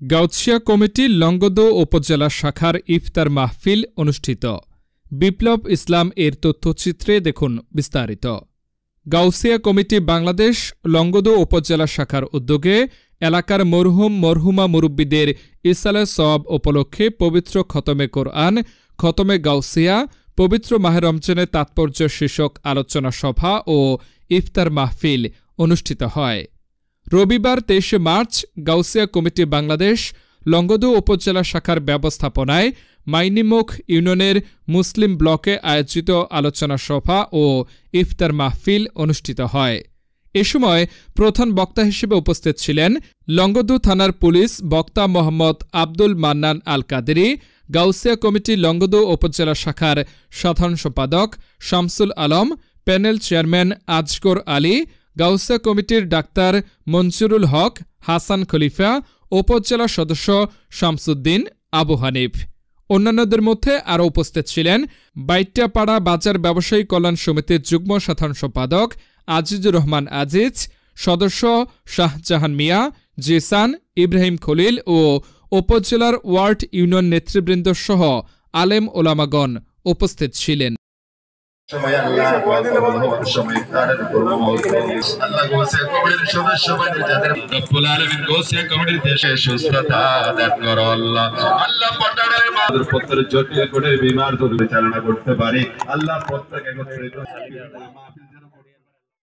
Gausia committee Longadu উপজেলা শাখার ইফতার মাহফিল অনুষ্ঠিত। বিপ্লব ইসলাম এর তথ্যচিত্রে দেখুন বিস্তারিত। গাউছিয়া কমিটি বাংলাদেশ লংগদু উপজেলা শাখার উদ্যোগে এলাকার মরহুম মরহুমা মুরব্বীদের ইসালে সওয়াব উপলক্ষে পবিত্র খতমে কোরআন, খতমে গাউছিয়া, পবিত্র মাহে রমজানের তাৎপর্য শীর্ষক আলোচনা সভা ও ইফতার মাহফিল অনুষ্ঠিত হয়। রবিবার ২৩ মার্চ গাউছিয়া কমিটি বাংলাদেশ লংগদু উপজেলা শাখার ব্যবস্থাপনায় মাইনিমুখ ইউনিয়নের মুসলিম ব্লকে আয়োজিত আলোচনা সভা ও ইফতার মাহফিল অনুষ্ঠিত হয়। এ সময় প্রধান বক্তা হিসেবে উপস্থিত ছিলেন লংগদু থানার পুলিশ বক্তা মোহাম্মদ আব্দুল মান্নান আল কাদেরি, গাউছিয়া কমিটি লংগদু উপজেলা শাখার সাধারণ সম্পাদক শামসুল আলম, প্যানেল চেয়ারম্যান আজগর আলী, গাউছিয়া কমিটির ডাক্তার মনজুরুল হক, হাসান খলিফা, উপজেলা সদস্য শামসুদ্দিন, আবু হানিফ। অন্যান্যদের মধ্যে আরও উপস্থিত ছিলেন বাইট্টাপাড়া বাজার ব্যবসায়ী কল্যাণ সমিতির যুগ্ম সাধারণ সম্পাদক আজিজুর রহমান আজিজ, সদস্য শাহজাহান মিয়া, জিসান, ইব্রাহিম খলিল ও উপজেলার ওয়ার্ড ইউনিয়ন নেতৃবৃন্দ সহ আলেম ওলামাগণ উপস্থিত ছিলেন। বিমার পরিচালনা করতে পারে আল্লাহ।